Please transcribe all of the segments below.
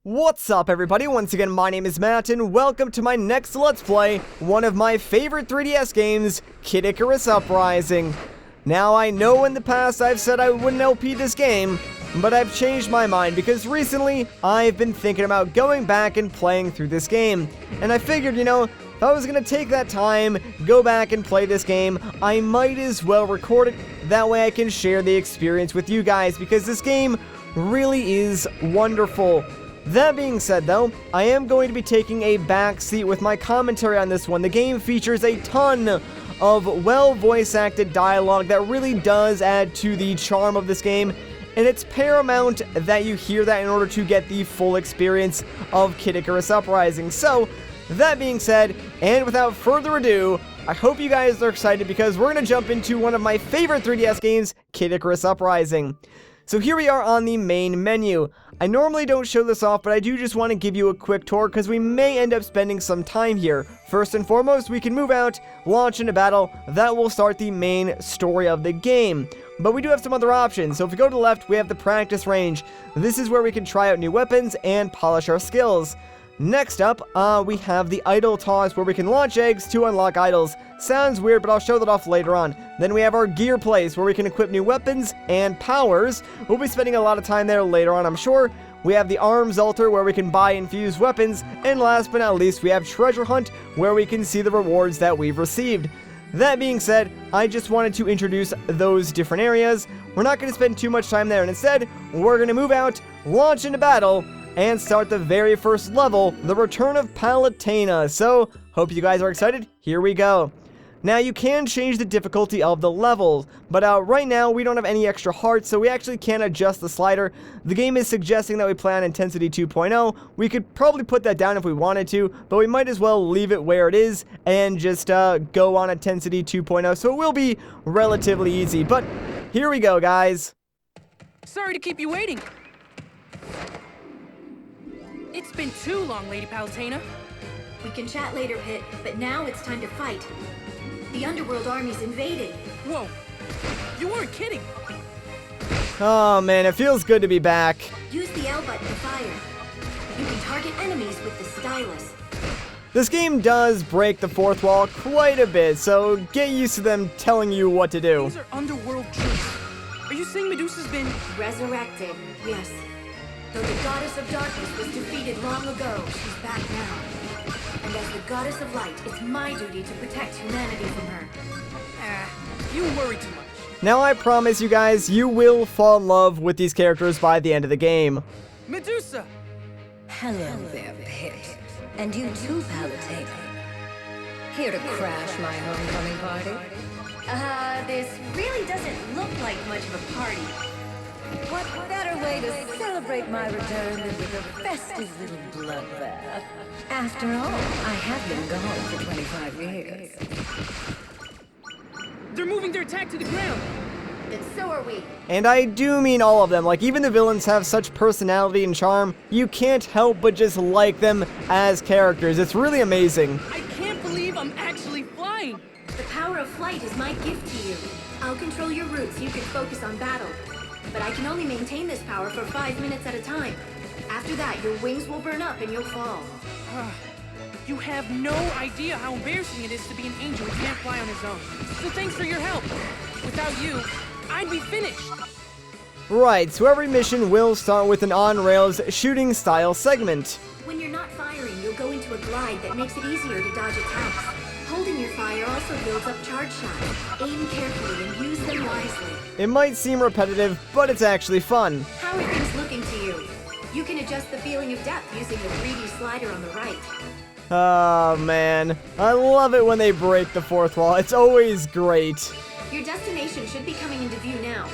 What's up everybody, once again my name is Matt and welcome to my next Let's Play, one of my favorite 3DS games, Kid Icarus Uprising. Now I know in the past I've said I wouldn't LP this game, but I've changed my mind because recently I've been thinking about going back and playing through this game. And I figured, if I was gonna take that time, go back and play this game, I might as well record it, that way I can share the experience with you guys because this game really is wonderful. That being said though, I am going to be taking a back seat with my commentary on this one. The game features a ton of well voice acted dialogue that really does add to the charm of this game, and it's paramount that you hear that in order to get the full experience of Kid Icarus Uprising. So, that being said, and without further ado, I hope you guys are excited because we're going to jump into one of my favorite 3DS games, Kid Icarus Uprising. So here we are on the main menu. I normally don't show this off, but I do just want to give you a quick tour because we may end up spending some time here. First and foremost, we can move out, launch into battle. That will start the main story of the game. But we do have some other options. So if we go to the left, we have the practice range. This is where we can try out new weapons and polish our skills. Next up, we have the idol toss where we can launch eggs to unlock idols. Sounds weird, but I'll show that off later on. Then we have our gear place where we can equip new weapons and powers. We'll be spending a lot of time there later on, I'm sure. We have the arms altar where we can buy infused weapons. And last but not least, we have treasure hunt where we can see the rewards that we've received. That being said, I just wanted to introduce those different areas. We're not going to spend too much time there, and instead, we're going to move out, launch into battle, and start the very first level, the return of Palutena. So, hope you guys are excited. Here we go. Now, you can change the difficulty of the levels, but right now, we don't have any extra hearts, so we actually can't adjust the slider. The game is suggesting that we play on Intensity 2.0. We could probably put that down if we wanted to, but we might as well leave it where it is and just go on Intensity 2.0, so it will be relatively easy. But here we go, guys. Sorry to keep you waiting. It's been too long, Lady Palutena. We can chat later, Pit, but now it's time to fight. The underworld army's invading. Whoa, you weren't kidding. Oh man, it feels good to be back. Use the L button to fire. You can target enemies with the stylus. This game does break the fourth wall quite a bit, so get used to them telling you what to do. These are underworld troops. Are you saying Medusa's been Resurrected, yes. Though the goddess of darkness was defeated long ago, she's back now. And as the goddess of light, it's my duty to protect humanity from her. You worry too much. Now I promise you guys, you will fall in love with these characters by the end of the game. Medusa! Hello there, Pit. And you too, Palutena. Here to crash my homecoming party? This really doesn't look like much of a party. What better way to celebrate my return than with a festive little bloodbath? After all, I have been gone for 25 years. They're moving their attack to the ground. Then so are we. And I do mean all of them, like even the villains have such personality and charm, you can't help but just like them as characters. It's really amazing. I can't believe I'm actually flying. The power of flight is my gift to you. I'll control your routes so you can focus on battle. But I can only maintain this power for 5 minutes at a time. After that, your wings will burn up and you'll fall. You have no idea how embarrassing it is to be an angel who can't fly on his own. So thanks for your help. Without you, I'd be finished. Right, so every mission will start with an on-rails shooting style segment. When you're not firing, you'll go into a glide that makes it easier to dodge attacks. Holding your fire also builds up charge shots. Aim carefully and use them wisely. It might seem repetitive, but it's actually fun. How are things looking to you? You can adjust the feeling of depth using the 3D slider on the right. Oh man, I love it when they break the fourth wall. It's always great. Your destination should be coming into view now.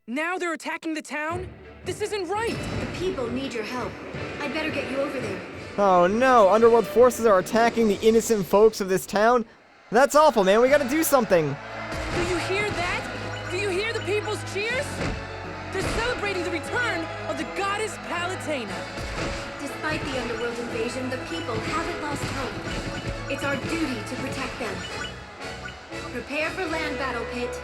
Now they're attacking the town? This isn't right. The people need your help. I'd better get you over there. Oh no, underworld forces are attacking the innocent folks of this town? That's awful, man. We gotta do something. Do you hear that? Do you hear the people's cheers? They're celebrating the return of the goddess Palutena. Despite the underworld invasion, the people haven't lost hope. It's our duty to protect them. Prepare for land battle, Pit.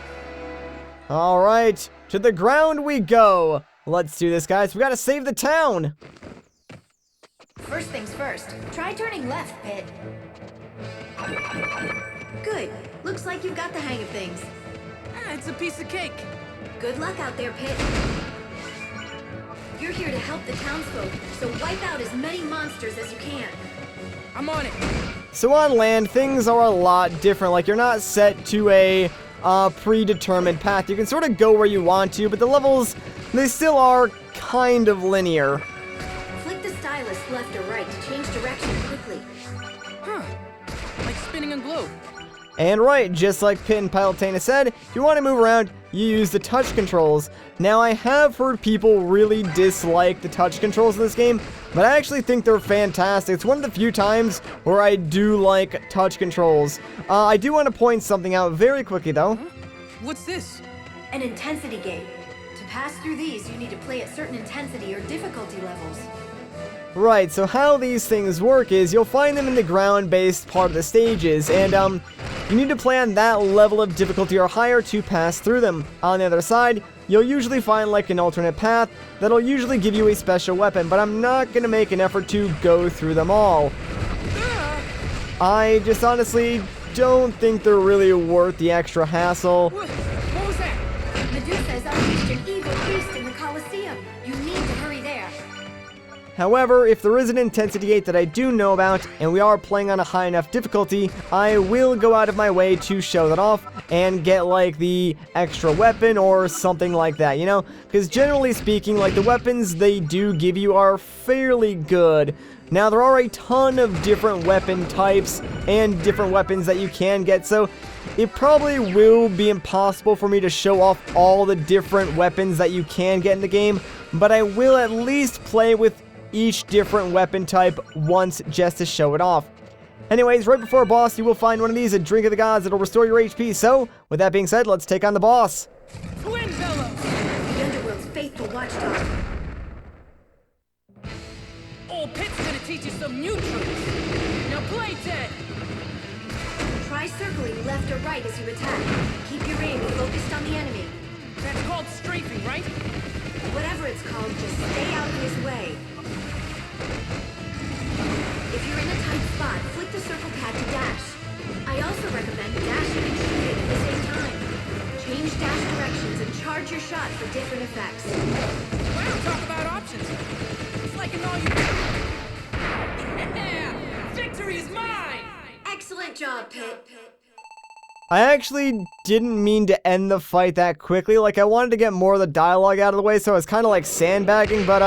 Alright, to the ground we go. Let's do this, guys. We gotta save the town. First things first, try turning left, Pit. Good. Looks like you've got the hang of things. It's a piece of cake. Good luck out there, Pit. You're here to help the townsfolk, so wipe out as many monsters as you can. I'm on it. So on land, things are a lot different. Like, you're not set to a predetermined path. You can sort of go where you want to, but the levels, they still are kind of linear. Flick the stylus left or right to change direction quickly. Huh. Like spinning a globe. And right, just like Pit and Palutena said, if you want to move around, you use the touch controls. Now, I have heard people really dislike the touch controls in this game, but I actually think they're fantastic. It's one of the few times where I do like touch controls. I do want to point something out very quickly, though. What's this? An intensity gate. To pass through these, you need to play at certain intensity or difficulty levels. Right, so how these things work is you'll find them in the ground-based part of the stages, and you need to play on that level of difficulty or higher to pass through them. On the other side, you'll usually find like an alternate path that'll usually give you a special weapon, but I'm not going to make an effort to go through them all. I just honestly don't think they're really worth the extra hassle. What was that? Medusa has unleashed an evil beast in the Colosseum. You need to hurry there. However, if there is an intensity gate that I do know about, and we are playing on a high enough difficulty, I will go out of my way to show that off and get like the extra weapon or something like that, you know? Because generally speaking, like the weapons they do give you are fairly good. Now, there are a ton of different weapon types and different weapons that you can get, so it probably will be impossible for me to show off all the different weapons that you can get in the game, but I will at least play with each different weapon type once just to show it off. Anyways, right before a boss, you will find one of these, a drink of the gods that'll restore your HP. So, with that being said, let's take on the boss. Twin Bellows! The underworld's faithful watchdog. Old Pit's gonna teach you some new tricks. Now play dead! Try circling left or right as you attack. Keep your aim focused on the enemy. That's called strafing, right? Whatever it's called, just stay out of his way. If you're in a tight spot, flick the circle pad to dash. I also recommend dashing and shooting at the same time. Change dash directions and charge your shot for different effects. Wow, talk about options. It's like an all-you-can. Yeah! Victory is mine! Excellent job, Pit. I actually didn't mean to end the fight that quickly. Like, I wanted to get more of the dialogue out of the way, so I was kind of like sandbagging, but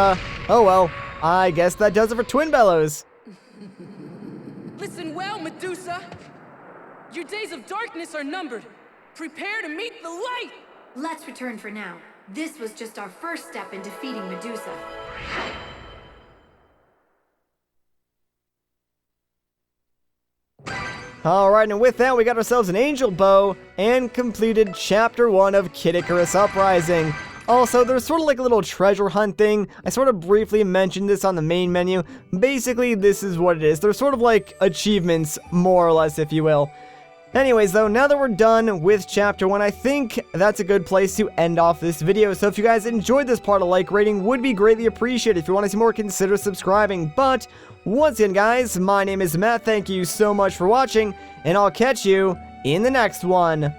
oh well. I guess that does it for Twin Bellows. Listen well, Medusa. Your days of darkness are numbered. Prepare to meet the light! Let's return for now. This was just our first step in defeating Medusa. Alright, and with that, we got ourselves an angel bow and completed Chapter 1 of Kid Icarus Uprising. Also, there's sort of like a little treasure hunt thing. I sort of briefly mentioned this on the main menu. Basically, this is what it is. They're sort of like achievements, more or less, if you will. Anyways, though, now that we're done with Chapter 1, I think that's a good place to end off this video. So if you guys enjoyed this part, a like rating would be greatly appreciated. If you want to see more, consider subscribing. But, once again, guys, my name is Matt. Thank you so much for watching, and I'll catch you in the next one.